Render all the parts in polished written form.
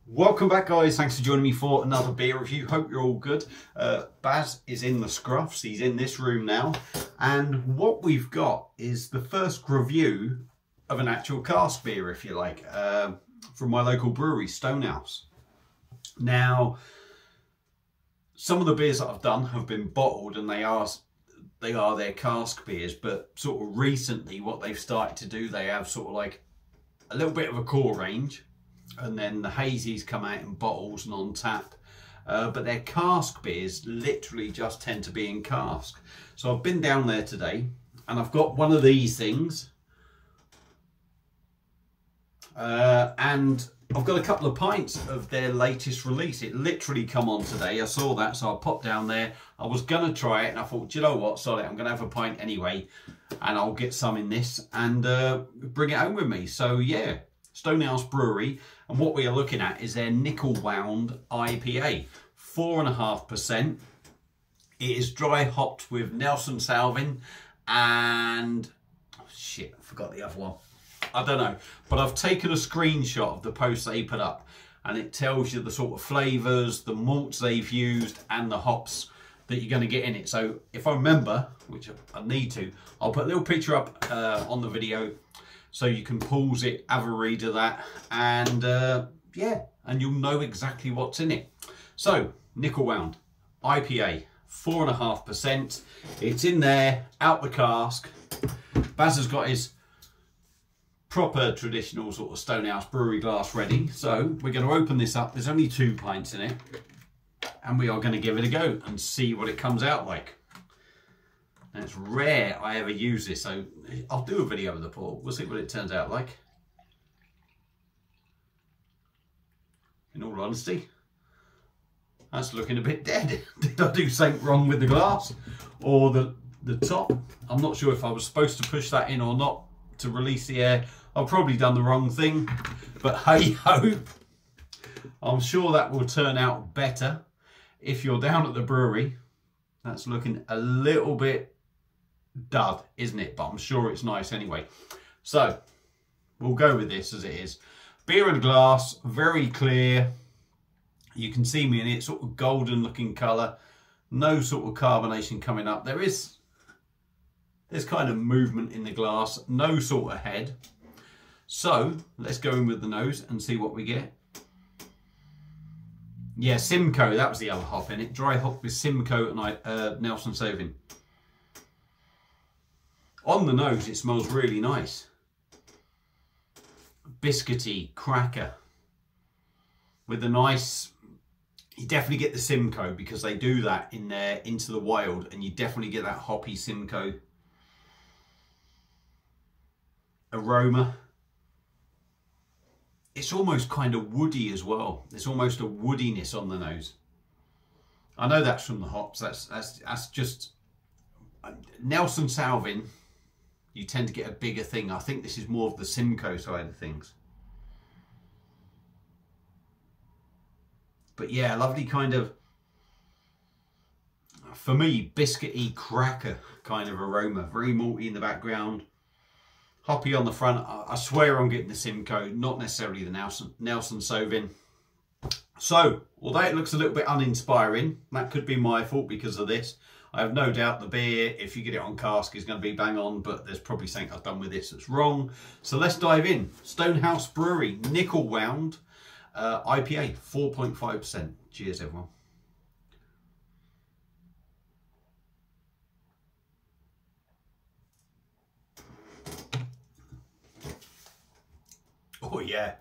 Welcome back, guys. Thanks for joining me for another beer review. Hope you're all good. Baz is in the scruffs. He's in this room now. And what we've got is the first review of an actual cask beer, if you like, from my local brewery, Stonehouse. Now, some of the beers that I've done have been bottled and they are their cask beers, but sort of recently what they've started to do, they have sort of like a little bit of a core range. And then the hazies come out in bottles and on tap, but their cask beers literally just tend to be in cask. So I've been down there today and I've got one of these things, and I've got a couple of pints of their latest release. It literally come on today. I saw that, so I popped down there. I was gonna try it and I thought, do you know what, sorry, I'm gonna have a pint anyway and I'll get some in this and bring it home with me. So yeah, Stonehouse Brewery, and what we are looking at is their Nickelwound IPA, 4.5%. It is dry hopped with Nelson Sauvin and oh shit, I forgot the other one. I don't know, but I've taken a screenshot of the post they put up, and it tells you the sort of flavours, the malts they've used, and the hops that you're going to get in it. So if I remember, which I need to, I'll put a little picture up on the video, so you can pause it, have a read of that, and yeah, and you'll know exactly what's in it. So, Nickelwound IPA, 4.5%. It's in there, out the cask. Baz has got his proper traditional sort of Stonehouse brewery glass ready. So, we're going to open this up. There's only 2 pints in it. And we are going to give it a go and see what it comes out like. And it's rare I ever use this, so I'll do a video of the pour. We'll see what it turns out like. In all honesty, that's looking a bit dead. Did I do something wrong with the glass or the top? I'm not sure if I was supposed to push that in or not to release the air. I've probably done the wrong thing, but hey ho, I'm sure that will turn out better. If you're down at the brewery, that's looking a little bit dud, isn't it? But I'm sure it's nice anyway. So we'll go with this as it is. Beer and glass, very clear. You can see me in it, sort of golden looking colour. No sort of carbonation coming up. There's kind of movement in the glass, no sort of head. So let's go in with the nose and see what we get. Yeah, Simcoe, that was the other hop in it. Dry hop with Simcoe and Nelson Sauvin. On the nose, it smells really nice. Biscuity, cracker. With a nice, you definitely get the Simcoe because they do that in their Into the Wild, and you definitely get that hoppy Simcoe aroma. It's almost kind of woody as well. There's almost a woodiness on the nose. I know that's from the hops. That's just Nelson Sauvin. You tend to get a bigger thing. I think this is more of the Simcoe side of things. But yeah, lovely kind of, for me, biscuity cracker kind of aroma. Very malty in the background. Hoppy on the front. I swear I'm getting the Simcoe, not necessarily the Nelson Sauvin. So, although it looks a little bit uninspiring, that could be my fault because of this. I have no doubt the beer, if you get it on cask, is going to be bang on, but there's probably something I've done with this that's wrong. So let's dive in. Stonehouse Brewery, Nickelwound IPA, 4.5%. Cheers, everyone. Oh yeah.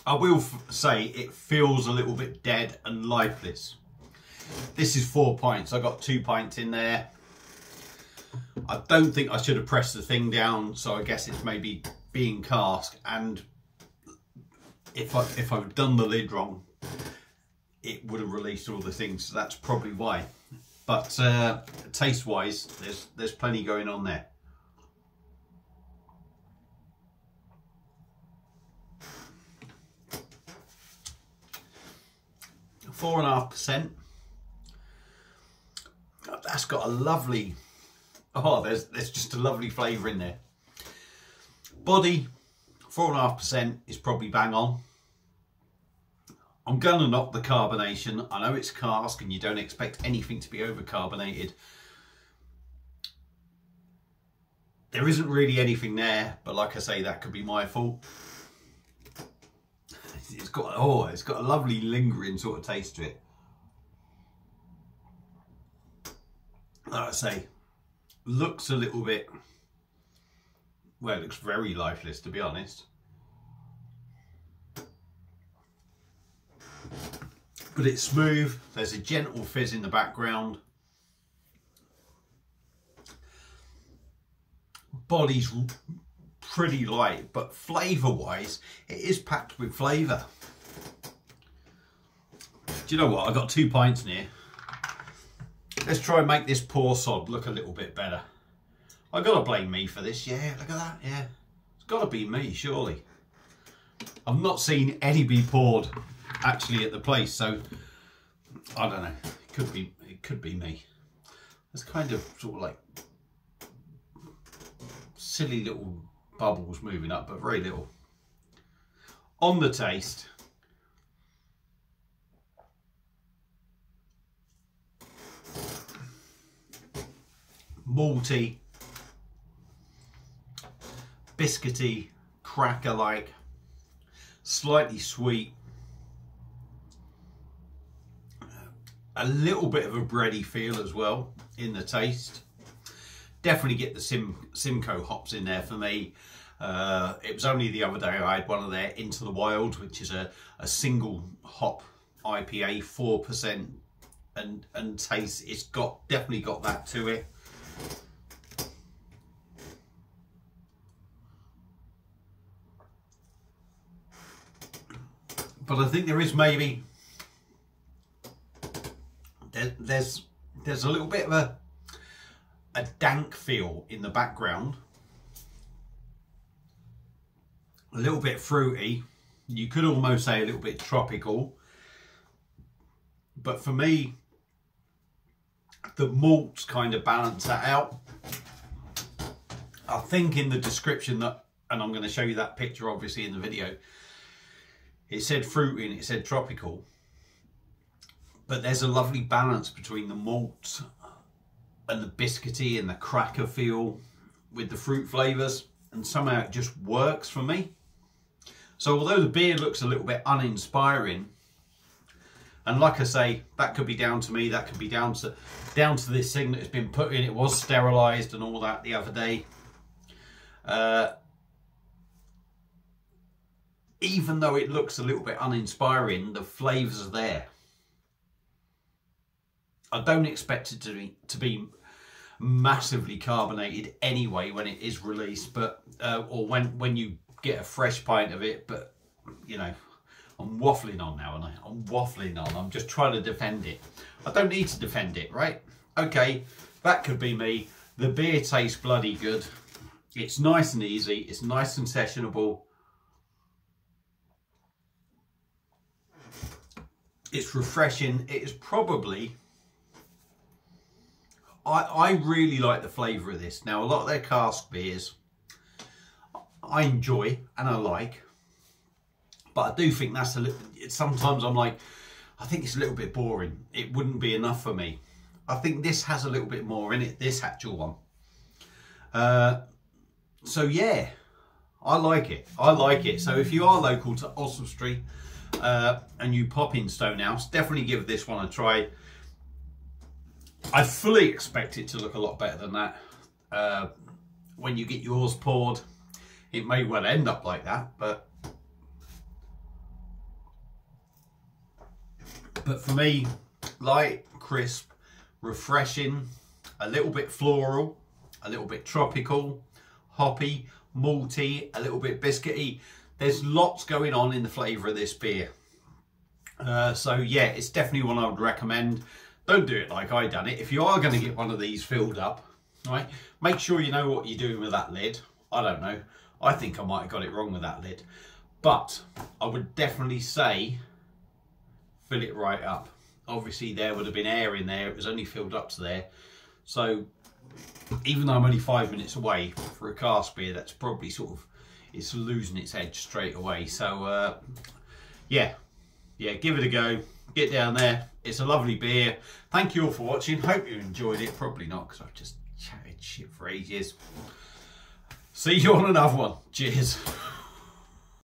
I will say it feels a little bit dead and lifeless. This is 4 pints. I got 2 pints in there. I don't think I should have pressed the thing down, so I guess it's maybe being cask. And if I've done the lid wrong, it would have released all the things. So that's probably why. But taste-wise, there's plenty going on there. .5%. That's got a lovely, there's just a lovely flavour in there. Body 4.5% is probably bang on. I'm going to knock the carbonation. I know it's cask and you don't expect anything to be over-carbonated. There isn't really anything there, but like I say, that could be my fault. It's got a lovely lingering sort of taste to it. Like I say, looks a little bit, well, it looks very lifeless, to be honest. But it's smooth. There's a gentle fizz in the background. Body's pretty light, but flavour wise, it is packed with flavour. Do you know what? I got 2 pints in here. Let's try and make this poor sod look a little bit better. I gotta blame me for this. Yeah, look at that. Yeah, it's gotta be me, surely. I've not seen any be poured actually at the place, so I don't know. It could be me. There's kind of sort of like silly little bubbles moving up, but very little. On the taste, malty, biscuity, cracker-like, slightly sweet, a little bit of a bready feel as well in the taste. Definitely get the Simcoe hops in there for me. It was only the other day I had one of their Into the Wild, which is a single hop IPA, 4%, and taste. It's definitely got that to it. But I think there is maybe there's a little bit of a dank feel in the background, a little bit fruity. You could almost say a little bit tropical, but for me, the malts kind of balance that out. I think in the description that, and I'm going to show you that picture obviously in the video, it said fruity and it said tropical, but there's a lovely balance between the malts and the biscuity and the cracker feel with the fruit flavours, and somehow it just works for me. So although the beer looks a little bit uninspiring, and like I say, that could be down to me, that could be down to this thing that has been put in. It was sterilised and all that the other day. Even though it looks a little bit uninspiring, the flavours are there. I don't expect it to be massively carbonated anyway when it is released, but or when you get a fresh pint of it. But you know, I'm waffling on now, and I'm waffling on. I'm just trying to defend it. I don't need to defend it, right? Okay, that could be me. The beer tastes bloody good. It's nice and easy. It's nice and sessionable. It's refreshing. It is probably... I really like the flavour of this. Now, a lot of their cask beers I enjoy and I like, but I do think that's a little... Sometimes I'm like, I think it's a little bit boring. It wouldn't be enough for me. I think this has a little bit more in it, this actual one. So yeah, I like it. I like it. So if you are local to Oswestry and you pop in Stonehouse, definitely give this one a try. I fully expect it to look a lot better than that. When you get yours poured, it may well end up like that, but for me, light, crisp, refreshing, a little bit floral, a little bit tropical, hoppy, malty, a little bit biscuity. There's lots going on in the flavour of this beer. So yeah, it's definitely one I would recommend. Don't do it like I done it. If you are going to get one of these filled up, right, make sure you know what you're doing with that lid. I don't know. I think I might have got it wrong with that lid. But I would definitely say fill it right up. Obviously there would have been air in there. It was only filled up to there. So even though I'm only 5 minutes away for a cask beer, that's probably sort of it's losing its edge straight away. So yeah, give it a go. Get down there. It's a lovely beer. Thank you all for watching. Hope you enjoyed it. Probably not, because I've just chatted shit for ages. See you on another one. Cheers.